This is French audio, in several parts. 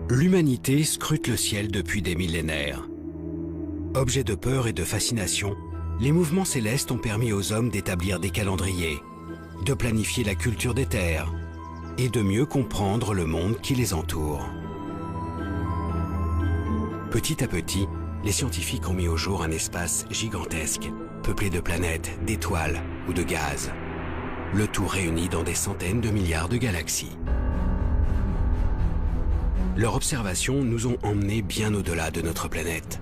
L'humanité scrute le ciel depuis des millénaires. Objet de peur et de fascination, les mouvements célestes ont permis aux hommes d'établir des calendriers, de planifier la culture des terres et de mieux comprendre le monde qui les entoure. Petit à petit, les scientifiques ont mis au jour un espace gigantesque, peuplé de planètes, d'étoiles ou de gaz. Le tout réuni dans des centaines de milliards de galaxies. Leurs observations nous ont emmenés bien au-delà de notre planète.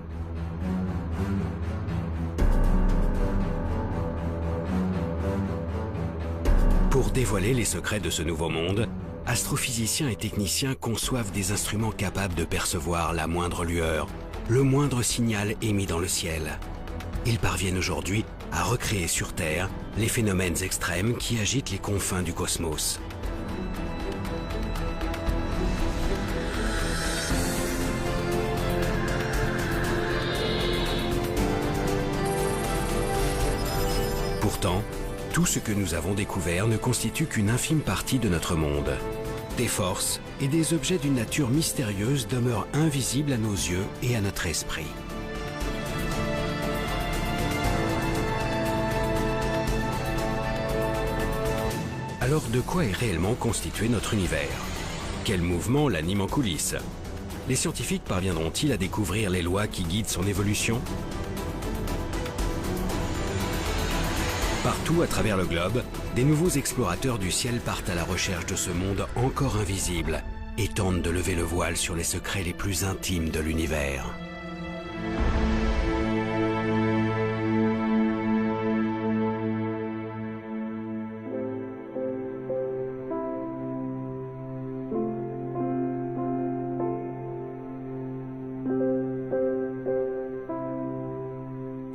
Pour dévoiler les secrets de ce nouveau monde, astrophysiciens et techniciens conçoivent des instruments capables de percevoir la moindre lueur, le moindre signal émis dans le ciel. Ils parviennent aujourd'hui à recréer sur Terre les phénomènes extrêmes qui agitent les confins du cosmos. Pourtant, tout ce que nous avons découvert ne constitue qu'une infime partie de notre monde. Des forces et des objets d'une nature mystérieuse demeurent invisibles à nos yeux et à notre esprit. Alors de quoi est réellement constitué notre univers? Quel mouvement l'anime en coulisses? Les scientifiques parviendront-ils à découvrir les lois qui guident son évolution? Partout à travers le globe, des nouveaux explorateurs du ciel partent à la recherche de ce monde encore invisible et tentent de lever le voile sur les secrets les plus intimes de l'univers.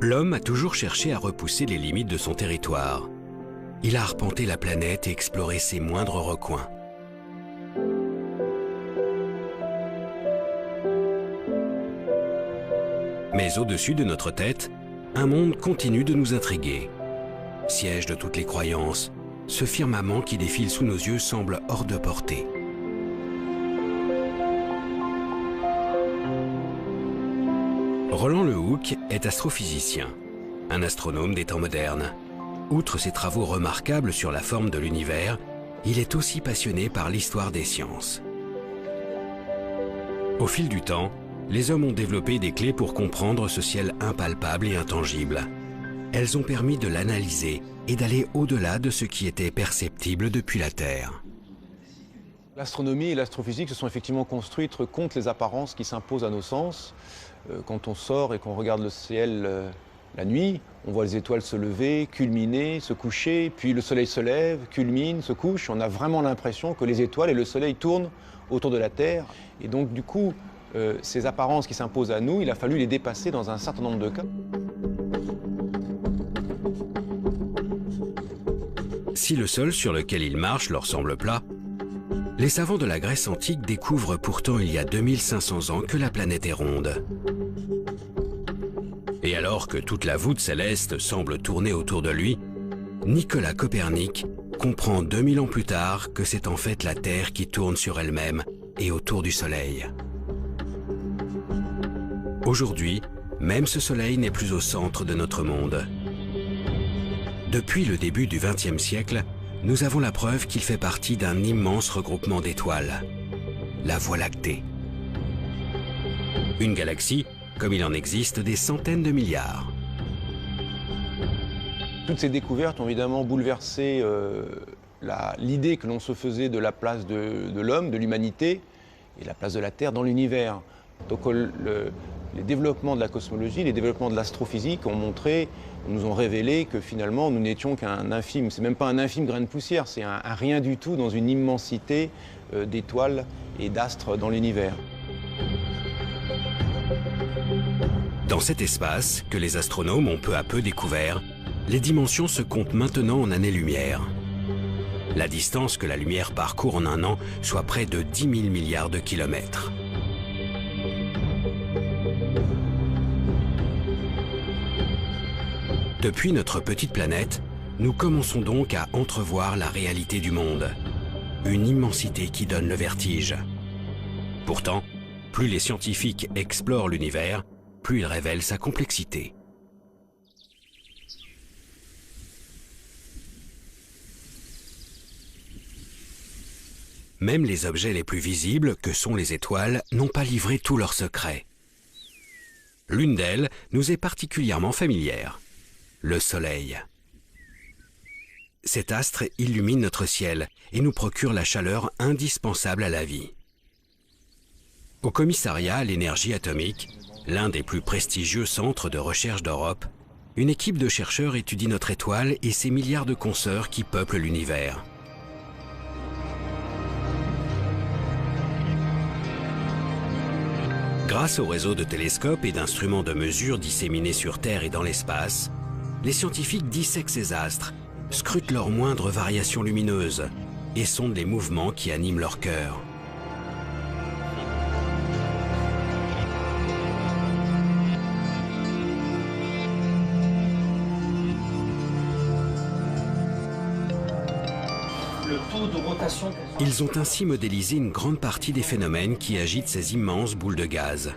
L'homme a toujours cherché à repousser les limites de son territoire. Il a arpenté la planète et exploré ses moindres recoins. Mais au-dessus de notre tête, un monde continue de nous intriguer. Siège de toutes les croyances, ce firmament qui défile sous nos yeux semble hors de portée. Roland Le Houcq est astrophysicien, un astronome des temps modernes. Outre ses travaux remarquables sur la forme de l'univers, il est aussi passionné par l'histoire des sciences. Au fil du temps, les hommes ont développé des clés pour comprendre ce ciel impalpable et intangible. Elles ont permis de l'analyser et d'aller au-delà de ce qui était perceptible depuis la Terre. L'astronomie et l'astrophysique se sont effectivement construites contre les apparences qui s'imposent à nos sens. Quand on sort et qu'on regarde le ciel la nuit, on voit les étoiles se lever, culminer, se coucher, puis le soleil se lève, culmine, se couche. On a vraiment l'impression que les étoiles et le soleil tournent autour de la Terre. Et donc du coup, ces apparences qui s'imposent à nous, il a fallu les dépasser dans un certain nombre de cas. Si le sol sur lequel ils marchent leur semble plat, les savants de la Grèce antique découvrent pourtant il y a 2500 ans que la planète est ronde. Et alors que toute la voûte céleste semble tourner autour de lui, Nicolas Copernic comprend 2000 ans plus tard que c'est en fait la Terre qui tourne sur elle-même et autour du Soleil. Aujourd'hui, même ce Soleil n'est plus au centre de notre monde. Depuis le début du XXe siècle, nous avons la preuve qu'il fait partie d'un immense regroupement d'étoiles, la Voie lactée. Une galaxie, comme il en existe des centaines de milliards. Toutes ces découvertes ont évidemment bouleversé l'idée que l'on se faisait de la place de l'homme, de l'humanité, et la place de la Terre dans l'univers. Donc les développements de la cosmologie, les développements de l'astrophysique nous ont révélé que finalement nous n'étions qu'un infime, c'est même pas un infime grain de poussière, c'est un rien du tout dans une immensité d'étoiles et d'astres dans l'univers. Dans cet espace que les astronomes ont peu à peu découvert, les dimensions se comptent maintenant en années-lumière. La distance que la lumière parcourt en un an soit près de 10 000 milliards de kilomètres. Depuis notre petite planète, nous commençons donc à entrevoir la réalité du monde. Une immensité qui donne le vertige. Pourtant, Plus les scientifiques explorent l'univers, plus ils révèlent sa complexité. Même les objets les plus visibles, que sont les étoiles, n'ont pas livré tous leurs secrets. L'une d'elles nous est particulièrement familière, le Soleil. Cet astre illumine notre ciel et nous procure la chaleur indispensable à la vie. Au commissariat à l'énergie atomique, l'un des plus prestigieux centres de recherche d'Europe, une équipe de chercheurs étudie notre étoile et ses milliards de consoeurs qui peuplent l'univers. Grâce au réseau de télescopes et d'instruments de mesure disséminés sur Terre et dans l'espace, les scientifiques dissèquent ces astres, scrutent leurs moindres variations lumineuses et sondent les mouvements qui animent leur cœur. Ils ont ainsi modélisé une grande partie des phénomènes qui agitent ces immenses boules de gaz.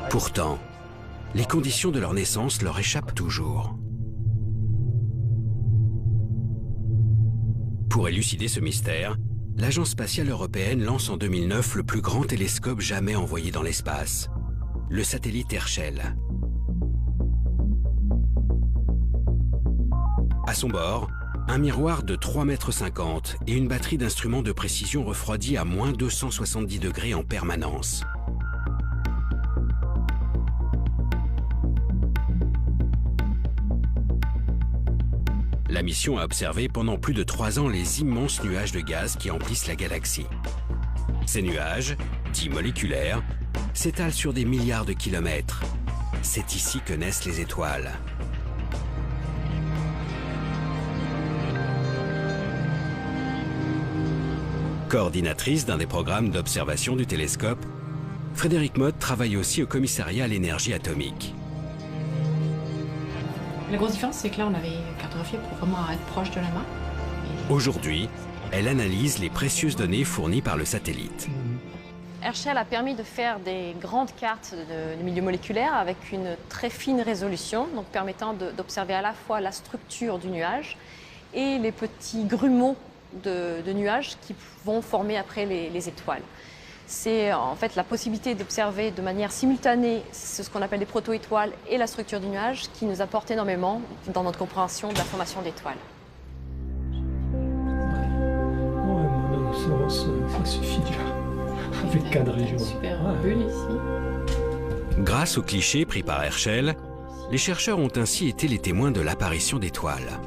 Pourtant, les conditions de leur naissance leur échappent toujours. Pour élucider ce mystère, l'Agence spatiale européenne lance en 2009 le plus grand télescope jamais envoyé dans l'espace, le satellite Herschel. À son bord, un miroir de 3,50 m et une batterie d'instruments de précision refroidis à moins 270 degrés en permanence. La mission a observé pendant plus de 3 ans les immenses nuages de gaz qui emplissent la galaxie. Ces nuages, dits moléculaires, s'étalent sur des milliards de kilomètres. C'est ici que naissent les étoiles. Coordinatrice d'un des programmes d'observation du télescope, Frédérique Mott travaille aussi au commissariat à l'énergie atomique. La grosse différence, c'est que là, on avait cartographié pour vraiment être proche de la main. Aujourd'hui, elle analyse les précieuses données fournies par le satellite. Herschel a permis de faire des grandes cartes de milieu moléculaire avec une très fine résolution, donc permettant d'observer à la fois la structure du nuage et les petits grumeaux de nuages qui vont former après les étoiles. C'est en fait la possibilité d'observer de manière simultanée ce qu'on appelle des proto-étoiles et la structure du nuage qui nous apporte énormément dans notre compréhension de la formation d'étoiles. Ça suffit déjà. Avec 4 régions. Super bulle ici. Grâce aux clichés pris par Herschel, les chercheurs ont ainsi été les témoins de l'apparition d'étoiles.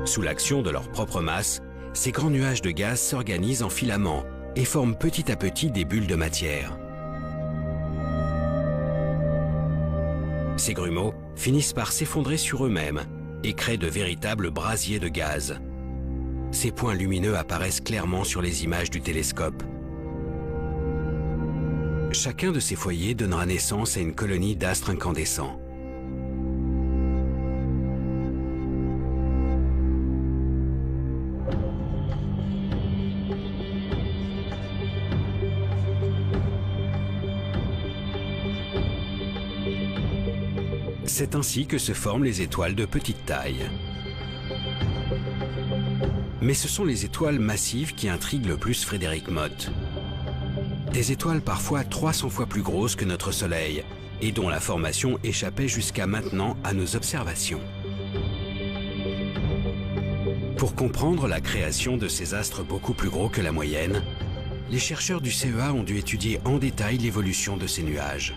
Sous l'action de leur propre masse, ces grands nuages de gaz s'organisent en filaments et forment petit à petit des bulles de matière. Ces grumeaux finissent par s'effondrer sur eux-mêmes et créent de véritables brasiers de gaz. Ces points lumineux apparaissent clairement sur les images du télescope. Chacun de ces foyers donnera naissance à une colonie d'astres incandescents. C'est ainsi que se forment les étoiles de petite taille. Mais ce sont les étoiles massives qui intriguent le plus Frédérique Mott. Des étoiles parfois 300 fois plus grosses que notre Soleil et dont la formation échappait jusqu'à maintenant à nos observations. Pour comprendre la création de ces astres beaucoup plus gros que la moyenne, les chercheurs du CEA ont dû étudier en détail l'évolution de ces nuages.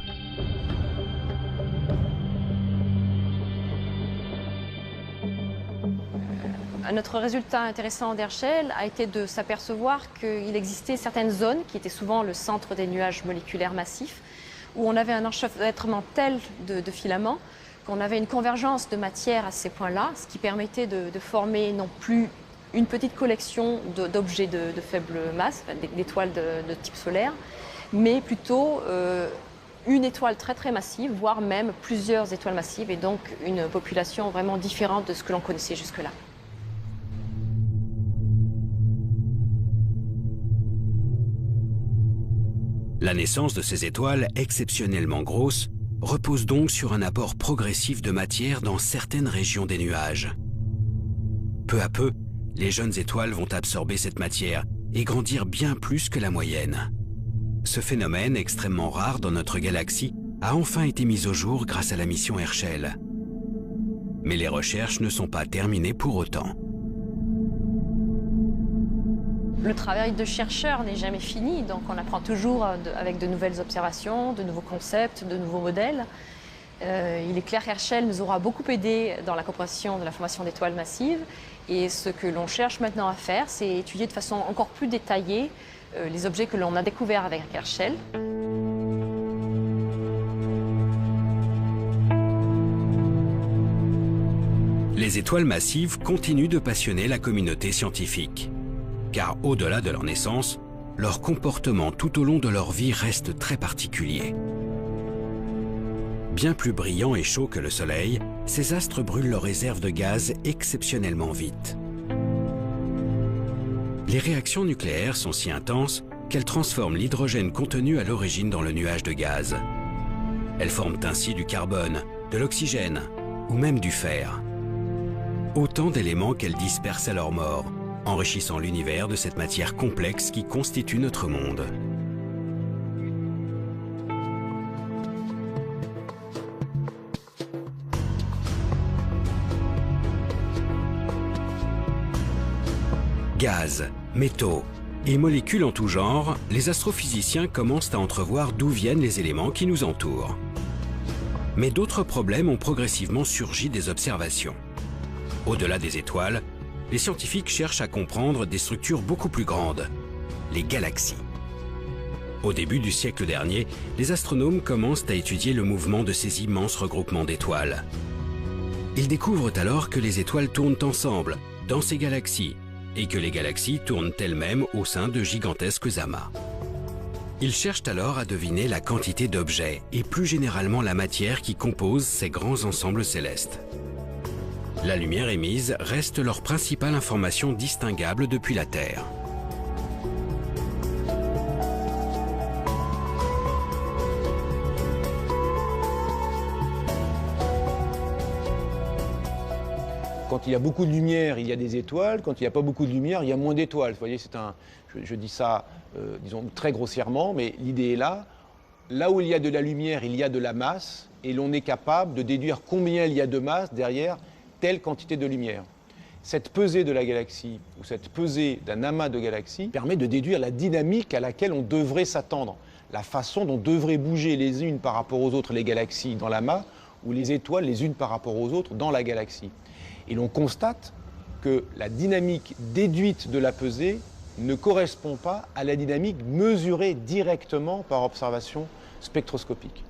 Notre résultat intéressant d'Herschel a été de s'apercevoir qu'il existait certaines zones, qui étaient souvent le centre des nuages moléculaires massifs, où on avait un enchevêtrement tel de filaments qu'on avait une convergence de matière à ces points-là, ce qui permettait de former non plus une petite collection d'objets de faible masse, d'étoiles de type solaire, mais plutôt une étoile très très massive, voire même plusieurs étoiles massives, et donc une population vraiment différente de ce que l'on connaissait jusque-là. La naissance de ces étoiles exceptionnellement grosses repose donc sur un apport progressif de matière dans certaines régions des nuages. Peu à peu, les jeunes étoiles vont absorber cette matière et grandir bien plus que la moyenne. Ce phénomène extrêmement rare dans notre galaxie a enfin été mis au jour grâce à la mission Herschel. Mais les recherches ne sont pas terminées pour autant. Le travail de chercheur n'est jamais fini, donc on apprend toujours avec de nouvelles observations, de nouveaux concepts, de nouveaux modèles. Il est clair qu'Herschel nous aura beaucoup aidé dans la compréhension de la formation d'étoiles massives. Et ce que l'on cherche maintenant à faire, c'est étudier de façon encore plus détaillée les objets que l'on a découverts avec Herschel. Les étoiles massives continuent de passionner la communauté scientifique. Car au-delà de leur naissance, leur comportement tout au long de leur vie reste très particulier. Bien plus brillants et chauds que le Soleil, ces astres brûlent leurs réserves de gaz exceptionnellement vite. Les réactions nucléaires sont si intenses qu'elles transforment l'hydrogène contenu à l'origine dans le nuage de gaz. Elles forment ainsi du carbone, de l'oxygène ou même du fer. Autant d'éléments qu'elles dispersent à leur mort, enrichissant l'univers de cette matière complexe qui constitue notre monde. Gaz, métaux et molécules en tout genre, les astrophysiciens commencent à entrevoir d'où viennent les éléments qui nous entourent. Mais d'autres problèmes ont progressivement surgi des observations. Au-delà des étoiles, les scientifiques cherchent à comprendre des structures beaucoup plus grandes, les galaxies. Au début du siècle dernier, les astronomes commencent à étudier le mouvement de ces immenses regroupements d'étoiles. Ils découvrent alors que les étoiles tournent ensemble, dans ces galaxies, et que les galaxies tournent elles-mêmes au sein de gigantesques amas. Ils cherchent alors à deviner la quantité d'objets, et plus généralement la matière qui compose ces grands ensembles célestes. La lumière émise reste leur principale information distinguable depuis la Terre. Quand il y a beaucoup de lumière, il y a des étoiles. Quand il n'y a pas beaucoup de lumière, il y a moins d'étoiles. Vous voyez, je dis ça, disons, très grossièrement, mais l'idée est là. Là où il y a de la lumière, il y a de la masse, et l'on est capable de déduire combien il y a de masse derrière telle quantité de lumière. Cette pesée de la galaxie, ou cette pesée d'un amas de galaxies, permet de déduire la dynamique à laquelle on devrait s'attendre, la façon dont devraient bouger les unes par rapport aux autres les galaxies dans l'amas, ou les étoiles les unes par rapport aux autres dans la galaxie. Et l'on constate que la dynamique déduite de la pesée ne correspond pas à la dynamique mesurée directement par observation spectroscopique.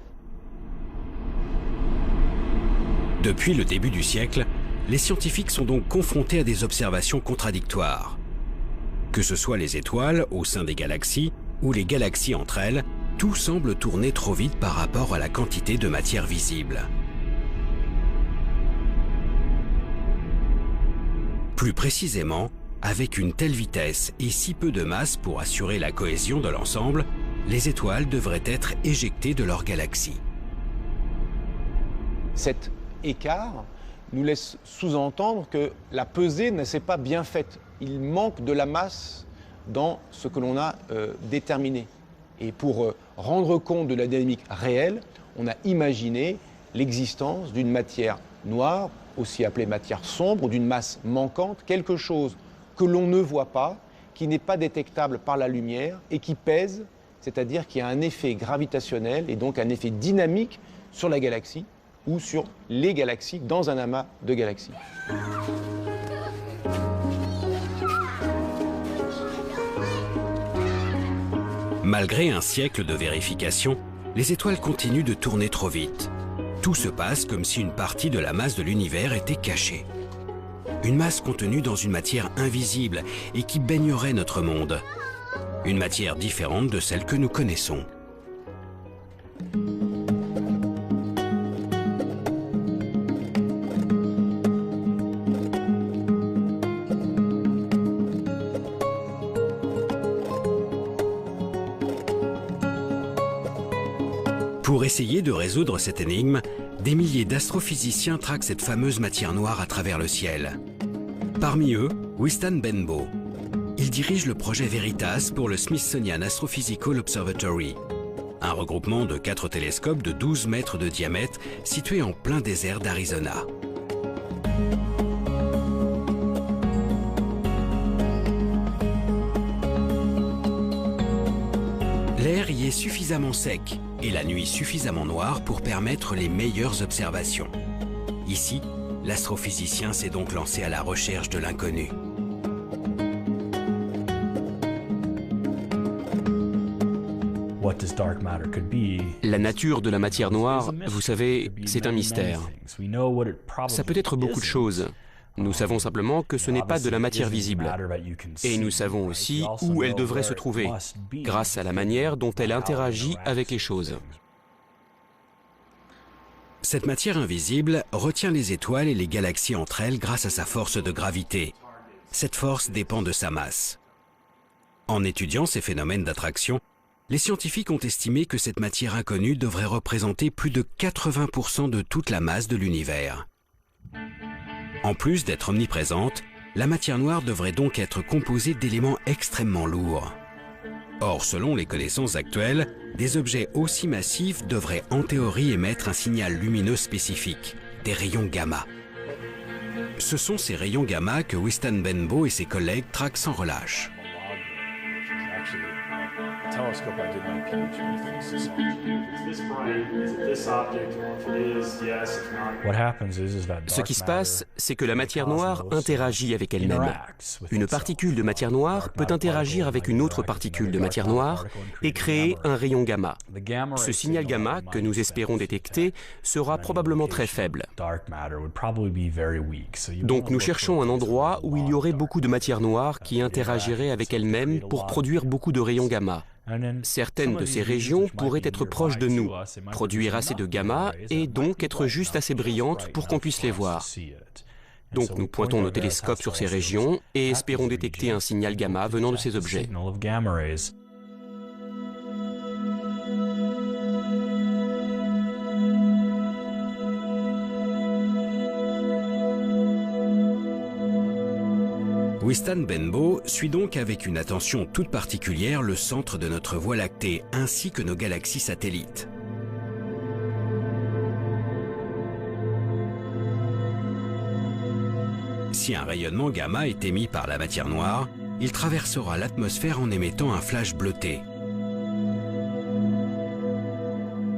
Depuis le début du siècle, les scientifiques sont donc confrontés à des observations contradictoires. Que ce soit les étoiles au sein des galaxies ou les galaxies entre elles, tout semble tourner trop vite par rapport à la quantité de matière visible. Plus précisément, avec une telle vitesse et si peu de masse pour assurer la cohésion de l'ensemble, les étoiles devraient être éjectées de leur galaxie. Cet écart nous laisse sous-entendre que la pesée ne s'est pas bien faite. Il manque de la masse dans ce que l'on a déterminé. Et pour rendre compte de la dynamique réelle, on a imaginé l'existence d'une matière noire, aussi appelée matière sombre, ou d'une masse manquante, quelque chose que l'on ne voit pas, qui n'est pas détectable par la lumière et qui pèse, c'est-à-dire qui a un effet gravitationnel et donc un effet dynamique sur la galaxie ou sur les galaxies dans un amas de galaxies. Malgré un siècle de vérification, les étoiles continuent de tourner trop vite. Tout se passe comme si une partie de la masse de l'univers était cachée. Une masse contenue dans une matière invisible et qui baignerait notre monde. Une matière différente de celle que nous connaissons. essayer de résoudre cette énigme, des milliers d'astrophysiciens traquent cette fameuse matière noire à travers le ciel. Parmi eux, Wystan Benbow. Il dirige le projet Veritas pour le Smithsonian Astrophysical Observatory, un regroupement de 4 télescopes de 12 mètres de diamètre situés en plein désert d'Arizona. L'air y est suffisamment sec et la nuit suffisamment noire pour permettre les meilleures observations. Ici, l'astrophysicien s'est donc lancé à la recherche de l'inconnu. La nature de la matière noire, vous savez, c'est un mystère. Ça peut être beaucoup de choses. Nous savons simplement que ce n'est pas de la matière visible. Et nous savons aussi où elle devrait se trouver, grâce à la manière dont elle interagit avec les choses. Cette matière invisible retient les étoiles et les galaxies entre elles grâce à sa force de gravité. Cette force dépend de sa masse. En étudiant ces phénomènes d'attraction, les scientifiques ont estimé que cette matière inconnue devrait représenter plus de 80% de toute la masse de l'univers. En plus d'être omniprésente, la matière noire devrait donc être composée d'éléments extrêmement lourds. Or, selon les connaissances actuelles, des objets aussi massifs devraient en théorie émettre un signal lumineux spécifique, des rayons gamma. Ce sont ces rayons gamma que Wystan Benbow et ses collègues traquent sans relâche. Ce qui se passe, c'est que la matière noire interagit avec elle-même. Une particule de matière noire peut interagir avec une autre particule de matière noire et créer un rayon gamma. Ce signal gamma, que nous espérons détecter, sera probablement très faible. Donc nous cherchons un endroit où il y aurait beaucoup de matière noire qui interagirait avec elle-même pour produire beaucoup de rayons gamma. Certaines de ces régions pourraient être proches de nous, produire assez de gamma et donc être juste assez brillantes pour qu'on puisse les voir. Donc nous pointons nos télescopes sur ces régions et espérons détecter un signal gamma venant de ces objets. Wystan Benbow suit donc avec une attention toute particulière le centre de notre Voie lactée ainsi que nos galaxies satellites. Si un rayonnement gamma est émis par la matière noire, il traversera l'atmosphère en émettant un flash bleuté.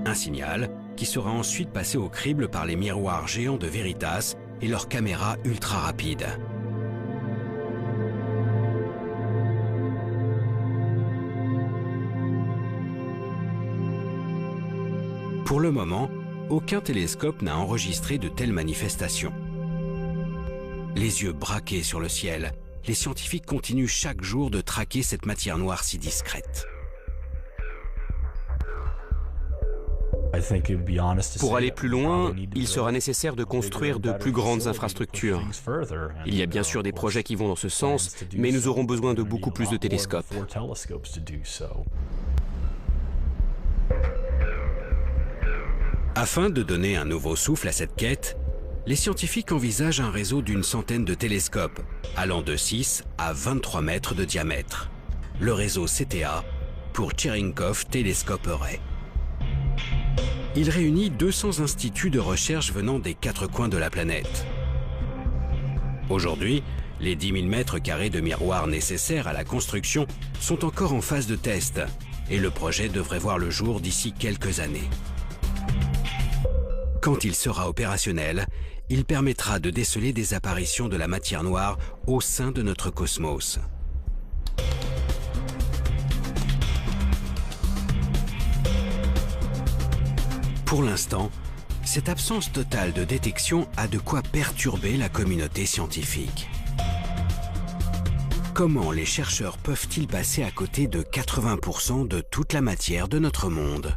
Un signal qui sera ensuite passé au crible par les miroirs géants de Veritas et leurs caméras ultra rapides. Pour le moment, aucun télescope n'a enregistré de telles manifestations. Les yeux braqués sur le ciel, les scientifiques continuent chaque jour de traquer cette matière noire si discrète. Pour aller plus loin, il sera nécessaire de construire de plus grandes infrastructures. Il y a bien sûr des projets qui vont dans ce sens, mais nous aurons besoin de beaucoup plus de télescopes. Afin de donner un nouveau souffle à cette quête, les scientifiques envisagent un réseau d'une centaine de télescopes, allant de 6 à 23 mètres de diamètre. Le réseau CTA pour Cherenkov Telescope Array. Il réunit 200 instituts de recherche venant des 4 coins de la planète. Aujourd'hui, les 10 000 mètres carrés de miroirs nécessaires à la construction sont encore en phase de test et le projet devrait voir le jour d'ici quelques années. Quand il sera opérationnel, il permettra de déceler des apparitions de la matière noire au sein de notre cosmos. Pour l'instant, cette absence totale de détection a de quoi perturber la communauté scientifique. Comment les chercheurs peuvent-ils passer à côté de 80% de toute la matière de notre monde ?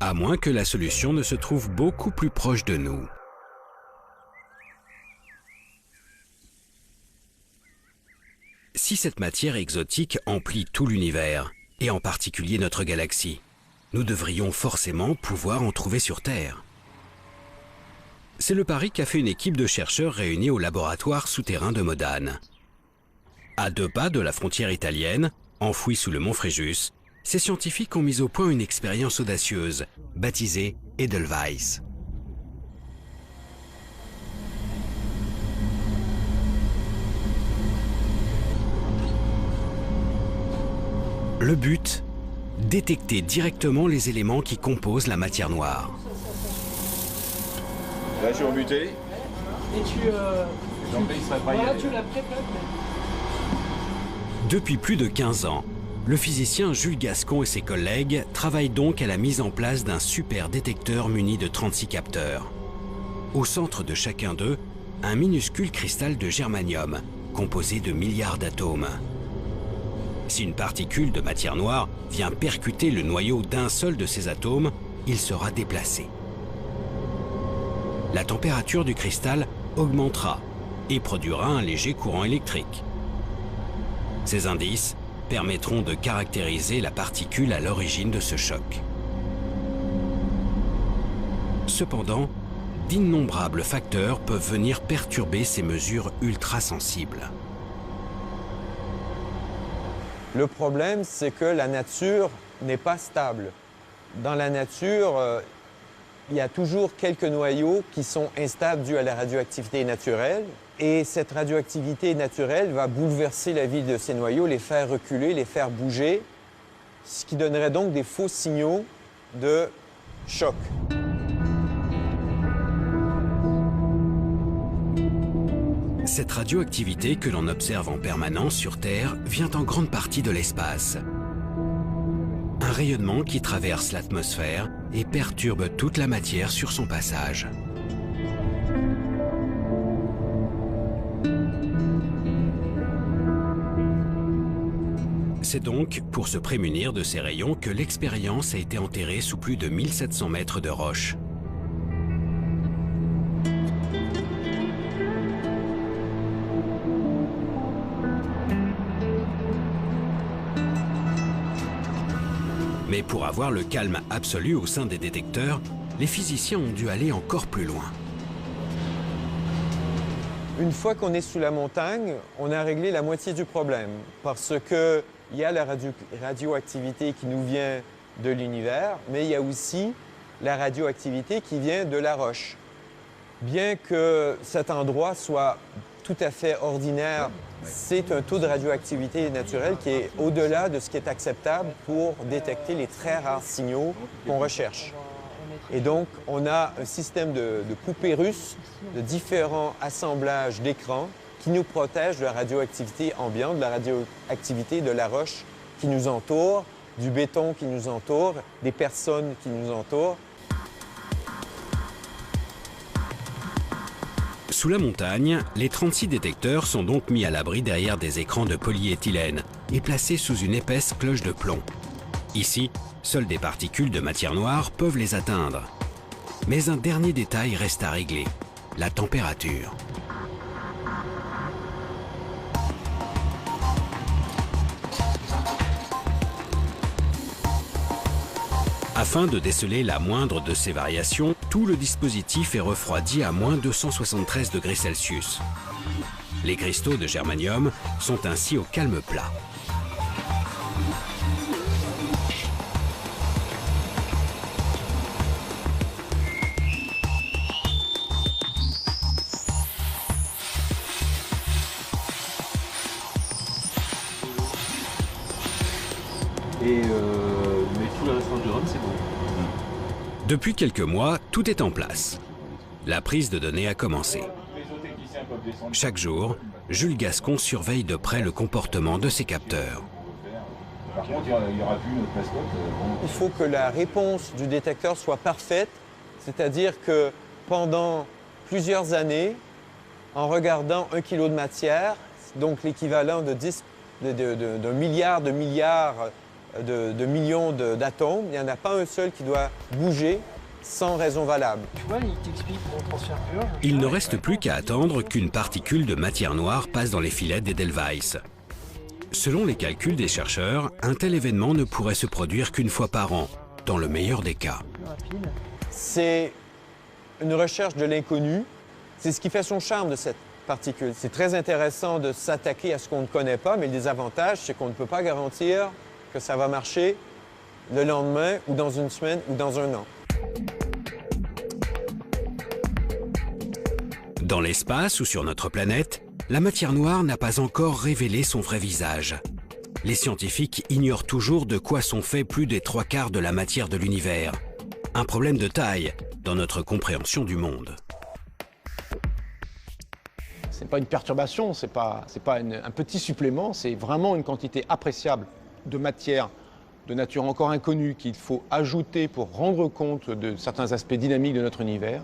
À moins que la solution ne se trouve beaucoup plus proche de nous. Si cette matière exotique emplit tout l'univers, et en particulier notre galaxie. Nous devrions forcément pouvoir en trouver sur Terre. C'est le pari qu'a fait une équipe de chercheurs réunis au laboratoire souterrain de Modane. À 2 pas de la frontière italienne, enfouie sous le mont Fréjus, ces scientifiques ont mis au point une expérience audacieuse, baptisée Edelweiss. Le but, détecter directement les éléments qui composent la matière noire. Là, je suis rebuté. Et tu la prépares. Depuis plus de 15 ans, le physicien Jules Gascon et ses collègues travaillent donc à la mise en place d'un super détecteur muni de 36 capteurs. Au centre de chacun d'eux, un minuscule cristal de germanium, composé de milliards d'atomes. Si une particule de matière noire vient percuter le noyau d'un seul de ces atomes, il sera déplacé. La température du cristal augmentera et produira un léger courant électrique. Ces indices permettront de caractériser la particule à l'origine de ce choc. Cependant, d'innombrables facteurs peuvent venir perturber ces mesures ultra-sensibles. Le problème, c'est que la nature n'est pas stable. Dans la nature, il y a toujours quelques noyaux qui sont instables dus à la radioactivité naturelle. Et cette radioactivité naturelle va bouleverser la vie de ces noyaux, les faire reculer, les faire bouger, ce qui donnerait donc des faux signaux de choc. Cette radioactivité que l'on observe en permanence sur Terre vient en grande partie de l'espace. Un rayonnement qui traverse l'atmosphère et perturbe toute la matière sur son passage. C'est donc pour se prémunir de ces rayons que l'expérience a été enterrée sous plus de 1700 mètres de roche. Mais pour avoir le calme absolu au sein des détecteurs, les physiciens ont dû aller encore plus loin. Une fois qu'on est sous la montagne, on a réglé la moitié du problème parce qu'il y a la radioactivité qui nous vient de l'univers, mais il y a aussi la radioactivité qui vient de la roche. Bien que cet endroit soit tout à fait ordinaire, c'est un taux de radioactivité naturelle qui est au-delà de ce qui est acceptable pour détecter les très rares signaux qu'on recherche. Et donc, on a un système de poupées russes, de différents assemblages d'écrans qui nous protègent de la radioactivité ambiante, de la radioactivité de la roche qui nous entoure, du béton qui nous entoure, des personnes qui nous entourent. Sous la montagne, les 36 détecteurs sont donc mis à l'abri derrière des écrans de polyéthylène et placés sous une épaisse cloche de plomb. Ici, seules des particules de matière noire peuvent les atteindre. Mais un dernier détail reste à régler, la température. Afin de déceler la moindre de ces variations, tout le dispositif est refroidi à moins 273 degrés Celsius. Les cristaux de germanium sont ainsi au calme plat. Mais tout le restant du rhum, c'est bon. Depuis quelques mois, tout est en place. La prise de données a commencé. Chaque jour, Jules Gascon surveille de près le comportement de ses capteurs. Par contre, il n'y aura plus notre mascotte. Il faut que la réponse du détecteur soit parfaite, c'est-à-dire que pendant plusieurs années, en regardant 1 kilo de matière, donc l'équivalent d'un milliard de millions d'atomes, il n'y en a pas un seul qui doit bouger sans raison valable. Tu vois, il t'explique mon transfert pur. Il ne reste plus qu'à attendre qu'une particule de matière noire passe dans les filets d'Edelweiss. Selon les calculs des chercheurs, un tel événement ne pourrait se produire qu'une fois par an, dans le meilleur des cas. C'est une recherche de l'inconnu. C'est ce qui fait son charme de cette particule. C'est très intéressant de s'attaquer à ce qu'on ne connaît pas, mais le désavantage, c'est qu'on ne peut pas garantir que ça va marcher le lendemain, ou dans une semaine, ou dans un an. Dans l'espace ou sur notre planète, la matière noire n'a pas encore révélé son vrai visage. Les scientifiques ignorent toujours de quoi sont faits plus des 3/4 de la matière de l'univers. Un problème de taille dans notre compréhension du monde. Ce n'est pas une perturbation, ce n'est pas un petit supplément, c'est vraiment une quantité appréciable de matière de nature encore inconnue qu'il faut ajouter pour rendre compte de certains aspects dynamiques de notre univers.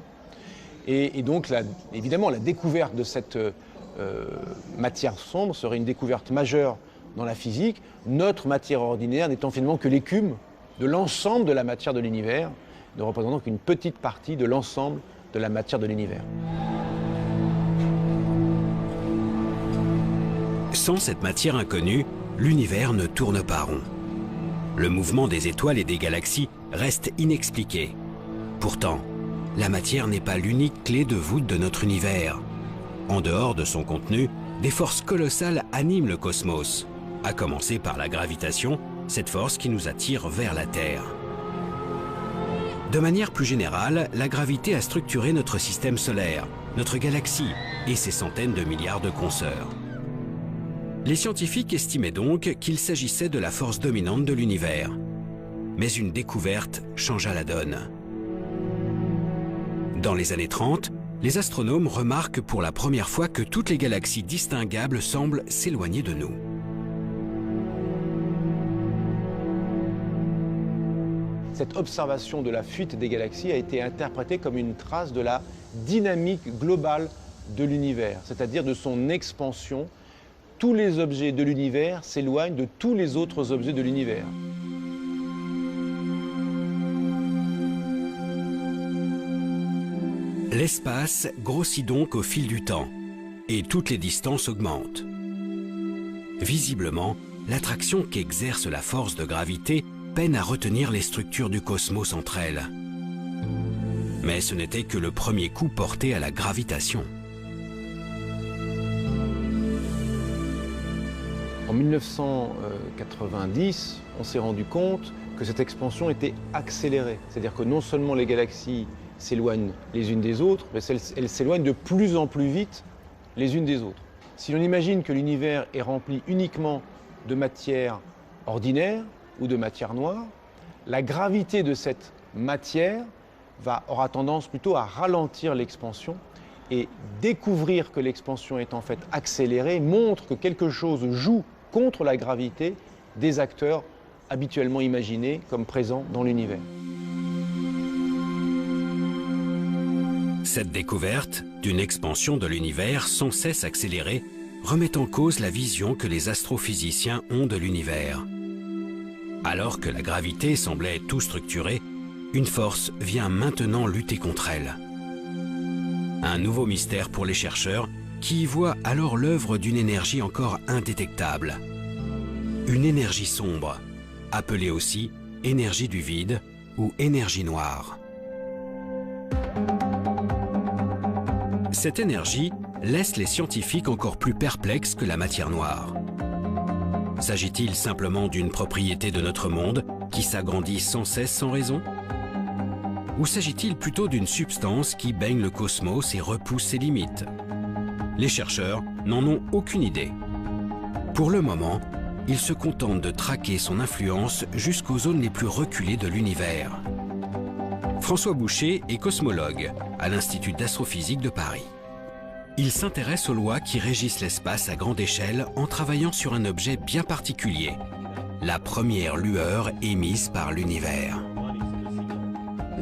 Et donc, évidemment, la découverte de cette matière sombre serait une découverte majeure dans la physique, notre matière ordinaire n'étant finalement que l'écume de l'ensemble de la matière de l'univers, ne représentant qu'une petite partie de l'ensemble de la matière de l'univers. Sans cette matière inconnue, l'univers ne tourne pas rond. Le mouvement des étoiles et des galaxies reste inexpliqué. Pourtant, la matière n'est pas l'unique clé de voûte de notre univers. En dehors de son contenu, des forces colossales animent le cosmos, à commencer par la gravitation, cette force qui nous attire vers la Terre. De manière plus générale, la gravité a structuré notre système solaire, notre galaxie et ses centaines de milliards de consoeurs. Les scientifiques estimaient donc qu'il s'agissait de la force dominante de l'univers. Mais une découverte changea la donne. Dans les années 30, les astronomes remarquent pour la première fois que toutes les galaxies distinguables semblent s'éloigner de nous. Cette observation de la fuite des galaxies a été interprétée comme une trace de la dynamique globale de l'univers, c'est-à-dire de son expansion. Tous les objets de l'univers s'éloignent de tous les autres objets de l'univers. L'espace grossit donc au fil du temps, et toutes les distances augmentent. Visiblement, l'attraction qu'exerce la force de gravité peine à retenir les structures du cosmos entre elles. Mais ce n'était que le premier coup porté à la gravitation. En 1990, on s'est rendu compte que cette expansion était accélérée. C'est-à-dire que non seulement les galaxies s'éloignent les unes des autres, mais elles s'éloignent de plus en plus vite les unes des autres. Si l'on imagine que l'univers est rempli uniquement de matière ordinaire ou de matière noire, la gravité de cette matière aura tendance plutôt à ralentir l'expansion, et découvrir que l'expansion est en fait accélérée montre que quelque chose joue contre la gravité des acteurs habituellement imaginés comme présents dans l'univers. Cette découverte d'une expansion de l'univers sans cesse accélérée remet en cause la vision que les astrophysiciens ont de l'univers. Alors que la gravité semblait tout structurer, une force vient maintenant lutter contre elle. Un nouveau mystère pour les chercheurs qui y voient alors l'œuvre d'une énergie encore indétectable. Une énergie sombre, appelée aussi énergie du vide ou énergie noire. Cette énergie laisse les scientifiques encore plus perplexes que la matière noire. S'agit-il simplement d'une propriété de notre monde qui s'agrandit sans cesse sans raison ? Ou s'agit-il plutôt d'une substance qui baigne le cosmos et repousse ses limites? Les chercheurs n'en ont aucune idée. Pour le moment, ils se contentent de traquer son influence jusqu'aux zones les plus reculées de l'univers. François Boucher est cosmologue à l'Institut d'astrophysique de Paris. Il s'intéresse aux lois qui régissent l'espace à grande échelle en travaillant sur un objet bien particulier, la première lueur émise par l'univers.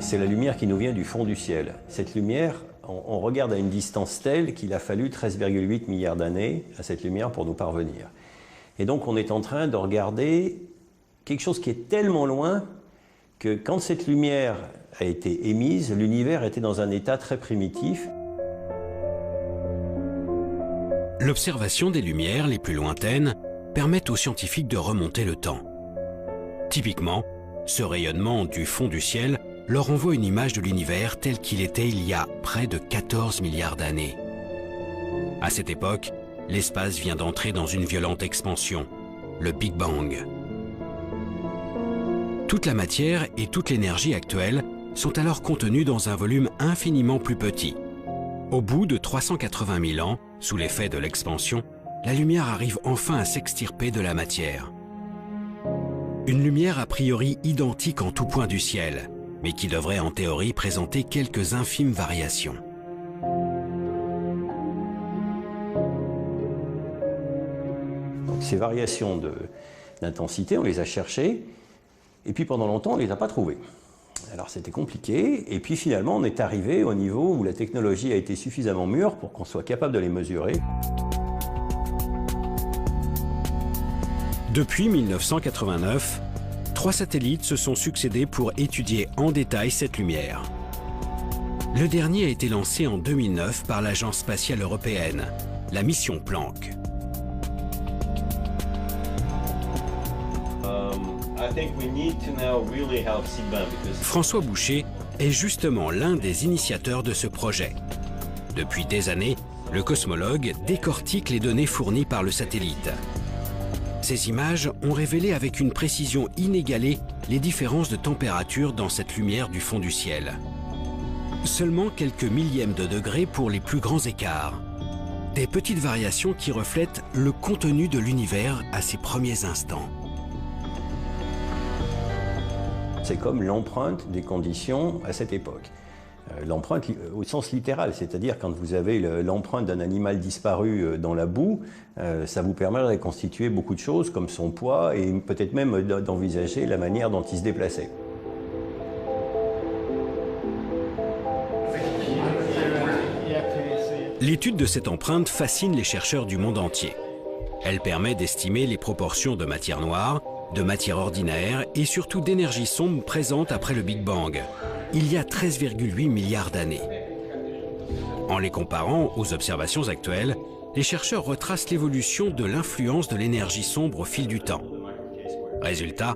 C'est la lumière qui nous vient du fond du ciel. Cette lumière, on regarde à une distance telle qu'il a fallu 13,8 milliards d'années à cette lumière pour nous parvenir. Et donc on est en train de regarder quelque chose qui est tellement loin que quand cette lumière a été émise, l'univers était dans un état très primitif. L'observation des lumières les plus lointaines permettent aux scientifiques de remonter le temps. Typiquement, ce rayonnement du fond du ciel leur envoie une image de l'univers tel qu'il était il y a près de 14 milliards d'années. À cette époque, l'espace vient d'entrer dans une violente expansion, le Big Bang. Toute la matière et toute l'énergie actuelle sont alors contenues dans un volume infiniment plus petit. Au bout de 380 000 ans, sous l'effet de l'expansion, la lumière arrive enfin à s'extirper de la matière. Une lumière a priori identique en tout point du ciel, mais qui devrait en théorie présenter quelques infimes variations. Donc, ces variations d'intensité, on les a cherchées, et puis pendant longtemps, on ne les a pas trouvées. Alors c'était compliqué, et puis finalement, on est arrivé au niveau où la technologie a été suffisamment mûre pour qu'on soit capable de les mesurer. Depuis 1989, 3 satellites se sont succédés pour étudier en détail cette lumière. Le dernier a été lancé en 2009 par l'Agence spatiale européenne, la mission Planck. François Boucher est justement l'un des initiateurs de ce projet. Depuis des années, le cosmologue décortique les données fournies par le satellite. Ces images ont révélé avec une précision inégalée les différences de température dans cette lumière du fond du ciel. Seulement quelques millièmes de degrés pour les plus grands écarts. Des petites variations qui reflètent le contenu de l'univers à ses premiers instants. C'est comme l'empreinte des conditions à cette époque. L'empreinte au sens littéral, c'est-à-dire quand vous avez l'empreinte d'un animal disparu dans la boue, ça vous permet de reconstituer beaucoup de choses comme son poids et peut-être même d'envisager la manière dont il se déplaçait. L'étude de cette empreinte fascine les chercheurs du monde entier. Elle permet d'estimer les proportions de matière noire, de matière ordinaire et surtout d'énergie sombre présente après le Big Bang, il y a 13,8 milliards d'années. En les comparant aux observations actuelles, les chercheurs retracent l'évolution de l'influence de l'énergie sombre au fil du temps. Résultat,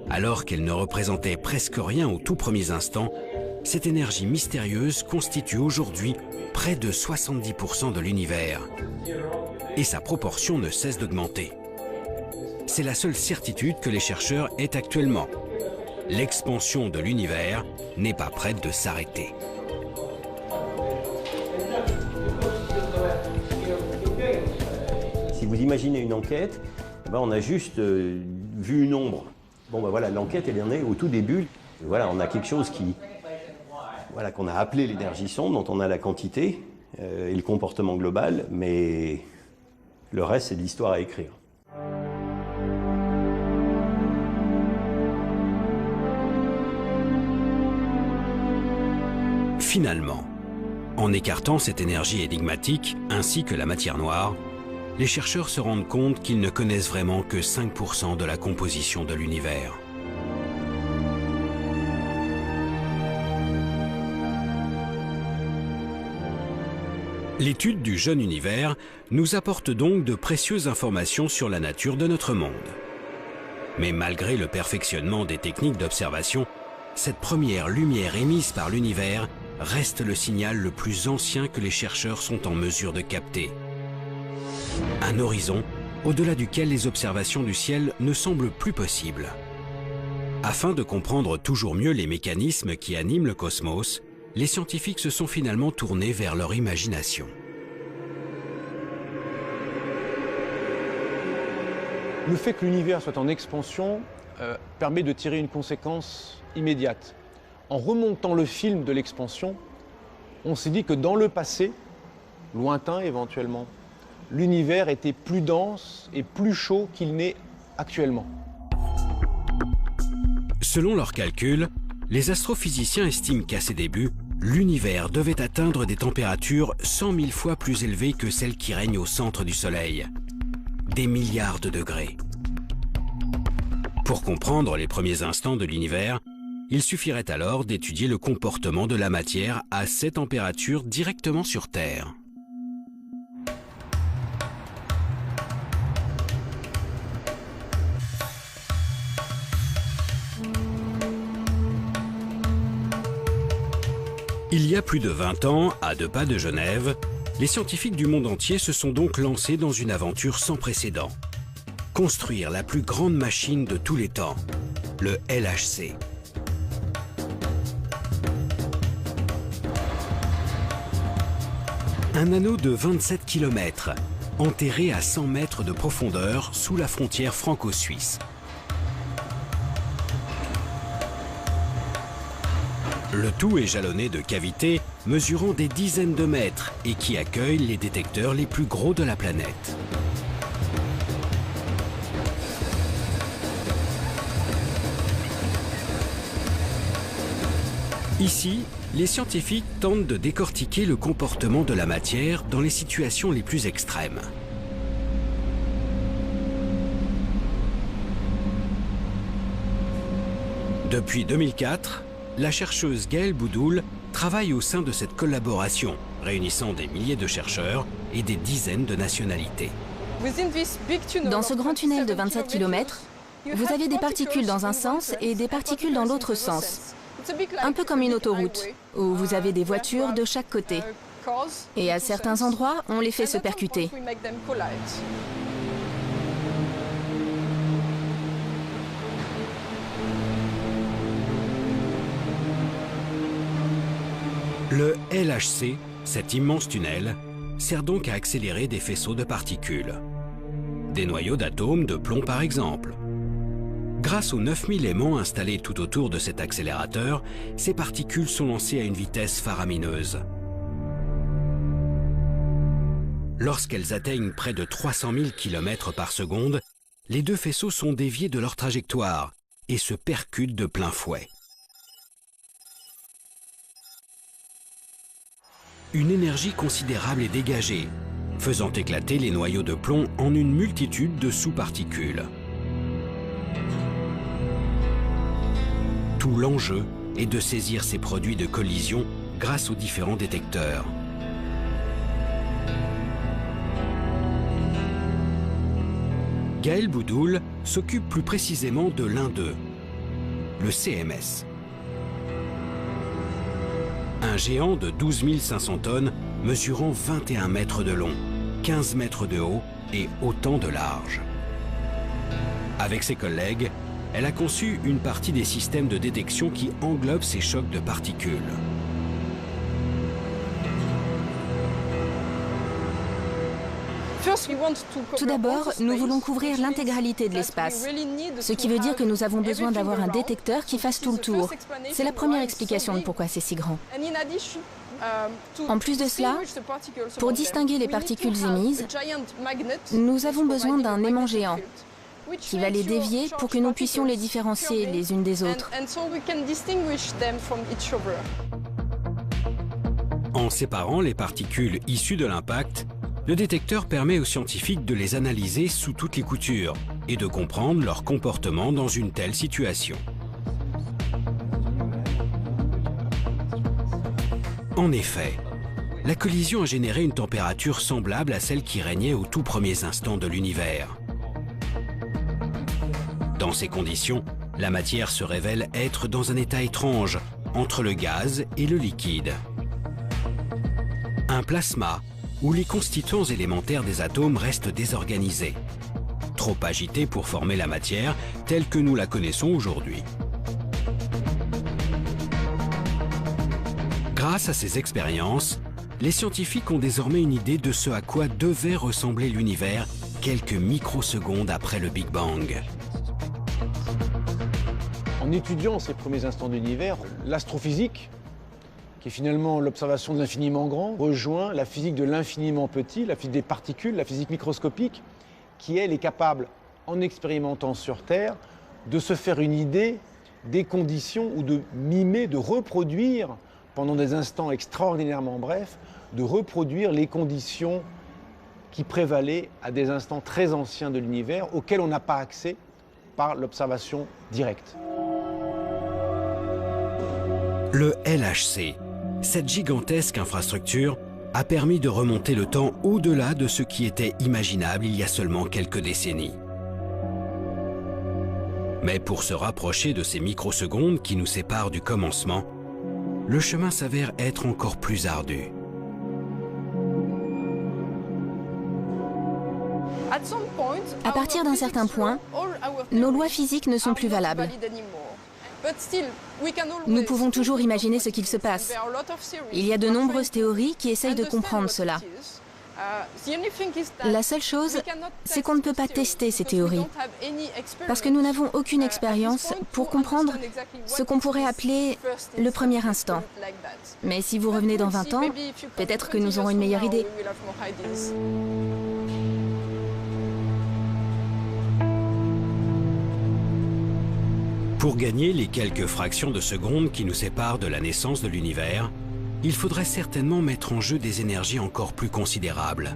alors qu'elle ne représentait presque rien aux tout premiers instants, cette énergie mystérieuse constitue aujourd'hui près de 70% de l'univers. Et sa proportion ne cesse d'augmenter. C'est la seule certitude que les chercheurs aient actuellement. L'expansion de l'univers n'est pas prête de s'arrêter. Si vous imaginez une enquête, on a juste vu une ombre. Bon, voilà, l'enquête, elle en est au tout début. Et voilà, on a quelque chose qu'on a appelé l'énergie sombre, dont on a la quantité et le comportement global, mais le reste, c'est de l'histoire à écrire. Finalement, en écartant cette énergie énigmatique, ainsi que la matière noire, les chercheurs se rendent compte qu'ils ne connaissent vraiment que 5% de la composition de l'univers. L'étude du jeune univers nous apporte donc de précieuses informations sur la nature de notre monde. Mais malgré le perfectionnement des techniques d'observation, cette première lumière émise par l'univers reste le signal le plus ancien que les chercheurs sont en mesure de capter. Un horizon au-delà duquel les observations du ciel ne semblent plus possibles. Afin de comprendre toujours mieux les mécanismes qui animent le cosmos, les scientifiques se sont finalement tournés vers leur imagination. Le fait que l'univers soit en expansion permet de tirer une conséquence immédiate. En remontant le film de l'expansion, on s'est dit que dans le passé, lointain éventuellement, l'univers était plus dense et plus chaud qu'il n'est actuellement. Selon leurs calculs, les astrophysiciens estiment qu'à ses débuts, l'univers devait atteindre des températures 100 000 fois plus élevées que celles qui règnent au centre du Soleil. Des milliards de degrés. Pour comprendre les premiers instants de l'univers, il suffirait alors d'étudier le comportement de la matière à ces températures directement sur Terre. Il y a plus de 20 ans, à 2 pas de Genève, les scientifiques du monde entier se sont donc lancés dans une aventure sans précédent. Construire la plus grande machine de tous les temps, le LHC. Un anneau de 27 km, enterré à 100 mètres de profondeur sous la frontière franco-suisse. Le tout est jalonné de cavités mesurant des dizaines de mètres et qui accueillent les détecteurs les plus gros de la planète. Ici, les scientifiques tentent de décortiquer le comportement de la matière dans les situations les plus extrêmes. Depuis 2004, la chercheuse Gaëlle Boudoul travaille au sein de cette collaboration, réunissant des milliers de chercheurs et des dizaines de nationalités. Dans ce grand tunnel de 27 km, vous avez des particules dans un sens et des particules dans l'autre sens. Un peu comme une autoroute, où vous avez des voitures de chaque côté. Et à certains endroits, on les fait se percuter. Le LHC, cet immense tunnel, sert donc à accélérer des faisceaux de particules. Des noyaux d'atomes de plomb par exemple. Grâce aux 9000 aimants installés tout autour de cet accélérateur, ces particules sont lancées à une vitesse faramineuse. Lorsqu'elles atteignent près de 300 000 km par seconde, les deux faisceaux sont déviés de leur trajectoire et se percutent de plein fouet. Une énergie considérable est dégagée, faisant éclater les noyaux de plomb en une multitude de sous-particules. Tout l'enjeu est de saisir ces produits de collision grâce aux différents détecteurs. Gaëlle Boudoul s'occupe plus précisément de l'un d'eux, le CMS. Un géant de 12 500 tonnes mesurant 21 mètres de long, 15 mètres de haut et autant de large. Avec ses collègues, elle a conçu une partie des systèmes de détection qui englobent ces chocs de particules. Tout d'abord, nous voulons couvrir l'intégralité de l'espace, ce qui veut dire que nous avons besoin d'avoir un détecteur qui fasse tout le tour. C'est la première explication de pourquoi c'est si grand. En plus de cela, pour distinguer les particules émises, nous avons besoin d'un aimant géant qui va les dévier pour que nous puissions les différencier les unes des autres. En séparant les particules issues de l'impact, le détecteur permet aux scientifiques de les analyser sous toutes les coutures et de comprendre leur comportement dans une telle situation. En effet, la collision a généré une température semblable à celle qui régnait aux tout premiers instants de l'univers. Dans ces conditions, la matière se révèle être dans un état étrange, entre le gaz et le liquide. Un plasma, où les constituants élémentaires des atomes restent désorganisés, trop agités pour former la matière telle que nous la connaissons aujourd'hui. Grâce à ces expériences, les scientifiques ont désormais une idée de ce à quoi devait ressembler l'univers quelques microsecondes après le Big Bang. En étudiant ces premiers instants de l'univers, l'astrophysique, qui est finalement l'observation de l'infiniment grand, rejoint la physique de l'infiniment petit, la physique des particules, la physique microscopique, qui, elle, est capable, en expérimentant sur Terre, de se faire une idée des conditions ou de mimer, de reproduire, pendant des instants extraordinairement brefs, de reproduire les conditions qui prévalaient à des instants très anciens de l'univers, auxquels on n'a pas accès par l'observation directe. Le LHC, cette gigantesque infrastructure, a permis de remonter le temps au-delà de ce qui était imaginable il y a seulement quelques décennies. Mais pour se rapprocher de ces microsecondes qui nous séparent du commencement, le chemin s'avère être encore plus ardu. À partir d'un certain point, nos lois physiques ne sont plus valables. Nous pouvons toujours imaginer ce qu'il se passe. Il y a de nombreuses théories qui essayent de comprendre cela. La seule chose, c'est qu'on ne peut pas tester ces théories, parce que nous n'avons aucune expérience pour comprendre ce qu'on pourrait appeler le premier instant. Mais si vous revenez dans 20 ans, peut-être que nous aurons une meilleure idée. Pour gagner les quelques fractions de seconde qui nous séparent de la naissance de l'univers, il faudrait certainement mettre en jeu des énergies encore plus considérables.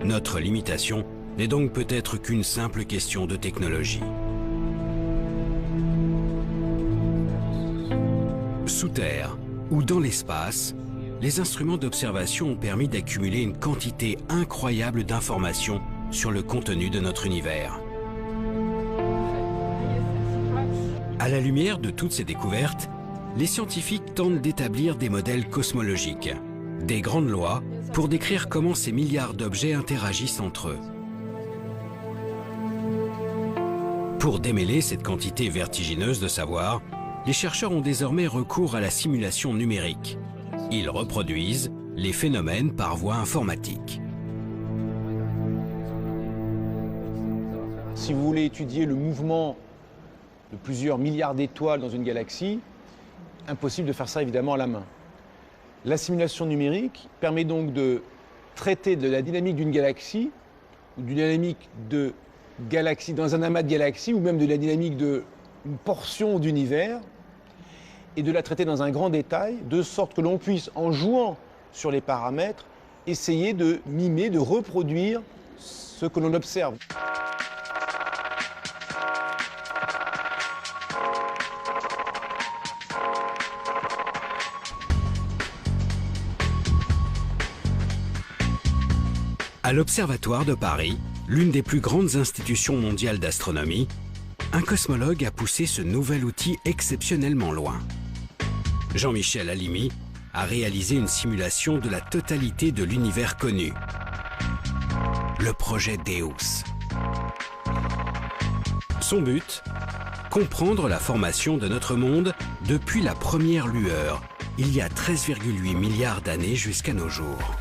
Notre limitation n'est donc peut-être qu'une simple question de technologie. Sous terre ou dans l'espace, les instruments d'observation ont permis d'accumuler une quantité incroyable d'informations sur le contenu de notre univers. À la lumière de toutes ces découvertes, les scientifiques tentent d'établir des modèles cosmologiques, des grandes lois pour décrire comment ces milliards d'objets interagissent entre eux. Pour démêler cette quantité vertigineuse de savoir, les chercheurs ont désormais recours à la simulation numérique. Ils reproduisent les phénomènes par voie informatique. Si vous voulez étudier le mouvement de plusieurs milliards d'étoiles dans une galaxie, impossible de faire ça évidemment à la main. La simulation numérique permet donc de traiter de la dynamique d'une galaxie, ou d'une dynamique de galaxie dans un amas de galaxies, ou même de la dynamique d'une portion d'univers, et de la traiter dans un grand détail, de sorte que l'on puisse, en jouant sur les paramètres, essayer de mimer, de reproduire ce que l'on observe. À l'Observatoire de Paris, l'une des plus grandes institutions mondiales d'astronomie, un cosmologue a poussé ce nouvel outil exceptionnellement loin. Jean-Michel Halimi a réalisé une simulation de la totalité de l'univers connu, le projet Deus. Son but, comprendre la formation de notre monde depuis la première lueur, il y a 13,8 milliards d'années jusqu'à nos jours.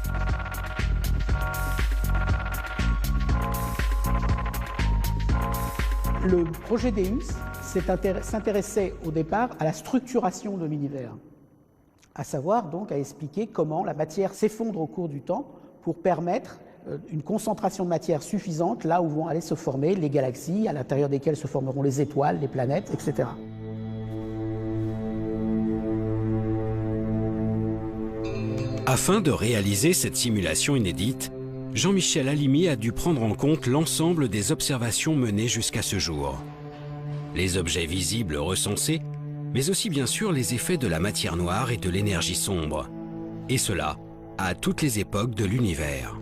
Le projet Deus s'intéressait au départ à la structuration de l'univers, à savoir donc à expliquer comment la matière s'effondre au cours du temps pour permettre une concentration de matière suffisante là où vont aller se former les galaxies, à l'intérieur desquelles se formeront les étoiles, les planètes, etc. Afin de réaliser cette simulation inédite, Jean-Michel Halimi a dû prendre en compte l'ensemble des observations menées jusqu'à ce jour. Les objets visibles recensés, mais aussi bien sûr les effets de la matière noire et de l'énergie sombre. Et cela à toutes les époques de l'univers.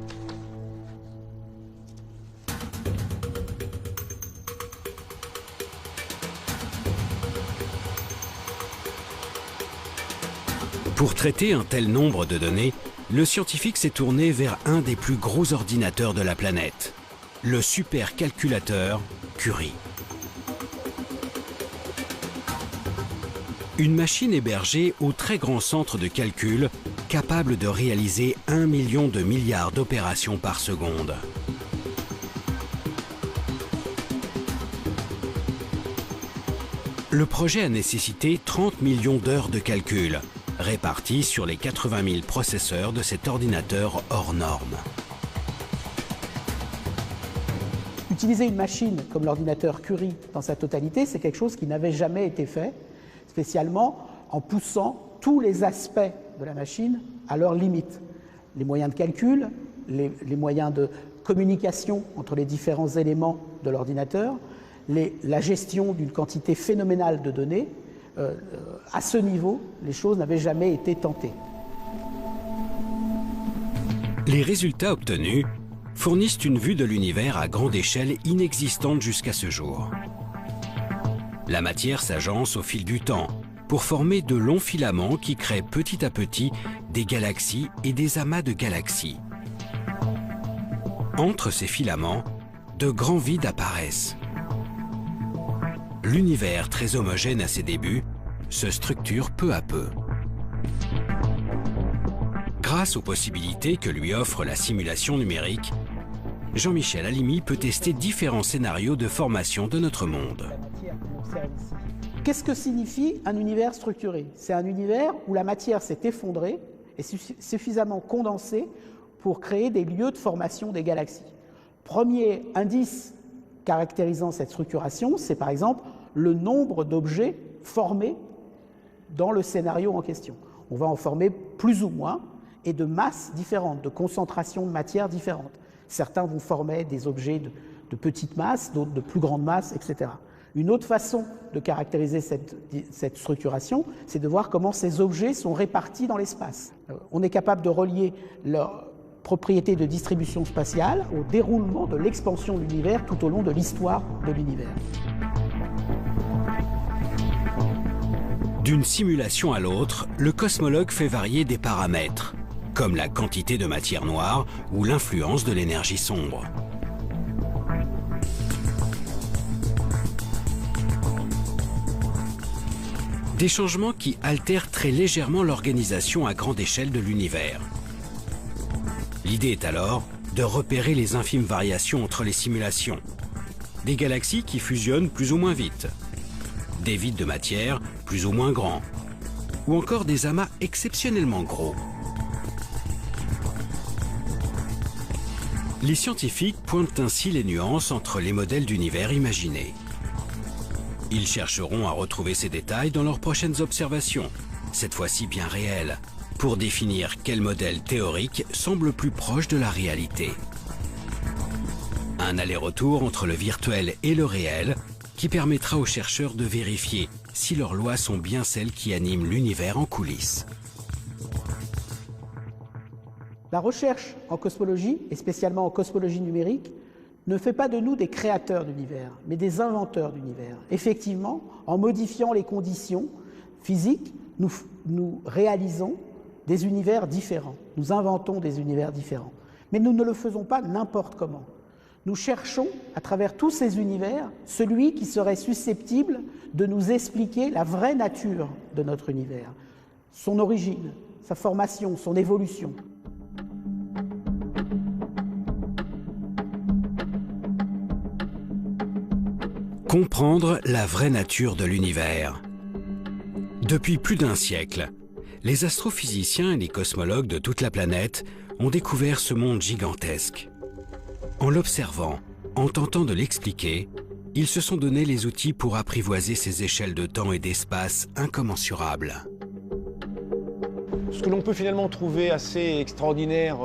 Pour traiter un tel nombre de données, le scientifique s'est tourné vers un des plus gros ordinateurs de la planète, le supercalculateur Curie. Une machine hébergée au très grand centre de calcul, capable de réaliser 1 million de milliards d'opérations par seconde. Le projet a nécessité 30 millions d'heures de calcul, répartis sur les 80 000 processeurs de cet ordinateur hors norme. Utiliser une machine comme l'ordinateur Curie dans sa totalité, c'est quelque chose qui n'avait jamais été fait, spécialement en poussant tous les aspects de la machine à leurs limites. Les moyens de calcul, les moyens de communication entre les différents éléments de l'ordinateur, la gestion d'une quantité phénoménale de données. À ce niveau, les choses n'avaient jamais été tentées. Les résultats obtenus fournissent une vue de l'univers à grande échelle inexistante jusqu'à ce jour. La matière s'agence au fil du temps, pour former de longs filaments qui créent petit à petit des galaxies et des amas de galaxies. Entre ces filaments, de grands vides apparaissent. L'univers, très homogène à ses débuts, se structure peu à peu. Grâce aux possibilités que lui offre la simulation numérique, Jean-Michel Halimi peut tester différents scénarios de formation de notre monde. Qu'est-ce que signifie un univers structuré? C'est un univers où la matière s'est effondrée et suffisamment condensée pour créer des lieux de formation des galaxies. Premier indice caractérisant cette structuration, c'est par exemple le nombre d'objets formés dans le scénario en question. On va en former plus ou moins et de masses différentes, de concentrations de matière différentes. Certains vont former des objets de petite masse, d'autres de plus grande masse, etc. Une autre façon de caractériser cette structuration, c'est de voir comment ces objets sont répartis dans l'espace. On est capable de relier leur propriétés de distribution spatiale au déroulement de l'expansion de l'univers tout au long de l'histoire de l'univers. D'une simulation à l'autre, le cosmologue fait varier des paramètres, comme la quantité de matière noire ou l'influence de l'énergie sombre. Des changements qui altèrent très légèrement l'organisation à grande échelle de l'univers. L'idée est alors de repérer les infimes variations entre les simulations. Des galaxies qui fusionnent plus ou moins vite, des vides de matière plus ou moins grands, ou encore des amas exceptionnellement gros. Les scientifiques pointent ainsi les nuances entre les modèles d'univers imaginés. Ils chercheront à retrouver ces détails dans leurs prochaines observations, cette fois-ci bien réelles, pour définir quel modèle théorique semble plus proche de la réalité. Un aller-retour entre le virtuel et le réel qui permettra aux chercheurs de vérifier si leurs lois sont bien celles qui animent l'univers en coulisses. La recherche en cosmologie, et spécialement en cosmologie numérique, ne fait pas de nous des créateurs d'univers, mais des inventeurs d'univers. Effectivement, en modifiant les conditions physiques, nous réalisons des univers différents. Nous inventons des univers différents. Mais nous ne le faisons pas n'importe comment. Nous cherchons, à travers tous ces univers, celui qui serait susceptible de nous expliquer la vraie nature de notre univers, son origine, sa formation, son évolution. Comprendre la vraie nature de l'univers. Depuis plus d'un siècle, les astrophysiciens et les cosmologues de toute la planète ont découvert ce monde gigantesque. En l'observant, en tentant de l'expliquer, ils se sont donné les outils pour apprivoiser ces échelles de temps et d'espace incommensurables. Ce que l'on peut finalement trouver assez extraordinaire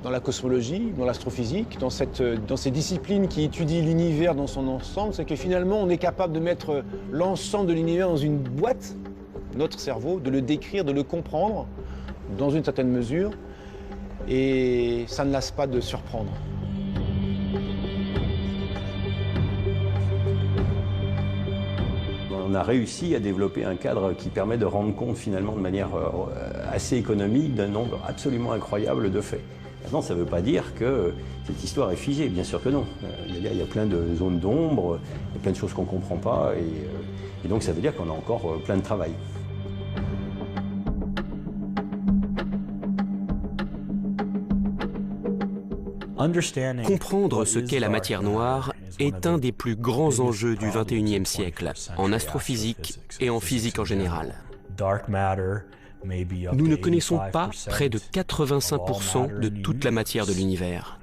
dans la cosmologie, dans l'astrophysique, dans ces disciplines qui étudient l'univers dans son ensemble, c'est que finalement on est capable de mettre l'ensemble de l'univers dans une boîte, notre cerveau, de le décrire, de le comprendre dans une certaine mesure, et ça ne lasse pas de surprendre. On a réussi à développer un cadre qui permet de rendre compte finalement de manière assez économique d'un nombre absolument incroyable de faits. Maintenant, ça ne veut pas dire que cette histoire est figée, bien sûr que non. Il y a plein de zones d'ombre, il y a plein de choses qu'on ne comprend pas, et donc ça veut dire qu'on a encore plein de travail. Comprendre ce qu'est la matière noire est un des plus grands enjeux du XXIe siècle, en astrophysique et en physique en général. Nous ne connaissons pas près de 85% de toute la matière de l'univers.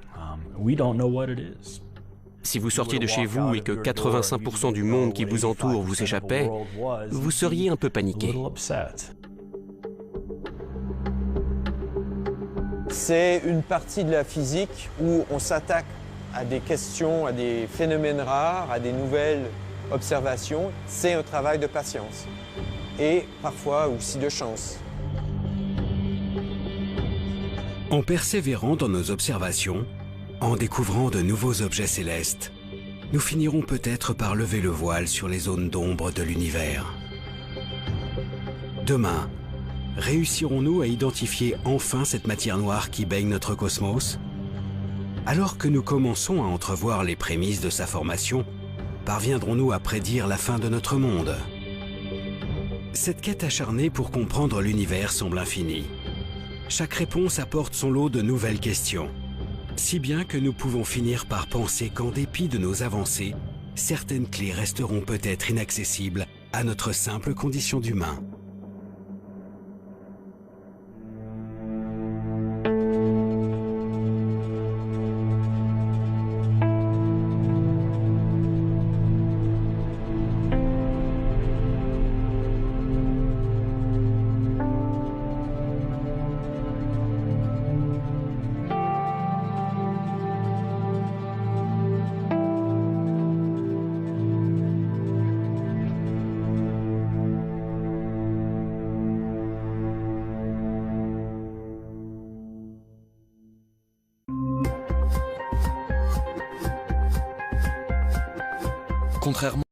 Si vous sortiez de chez vous et que 85% du monde qui vous entoure vous échappait, vous seriez un peu paniqué. C'est une partie de la physique où on s'attaque à des questions, à des phénomènes rares, à des nouvelles observations. C'est un travail de patience et parfois aussi de chance. En persévérant dans nos observations, en découvrant de nouveaux objets célestes, nous finirons peut-être par lever le voile sur les zones d'ombre de l'univers. Demain, réussirons-nous à identifier enfin cette matière noire qui baigne notre cosmos? Alors que nous commençons à entrevoir les prémices de sa formation, parviendrons-nous à prédire la fin de notre monde? Cette quête acharnée pour comprendre l'univers semble infinie. Chaque réponse apporte son lot de nouvelles questions, si bien que nous pouvons finir par penser qu'en dépit de nos avancées, certaines clés resteront peut-être inaccessibles à notre simple condition d'humain. Contrairement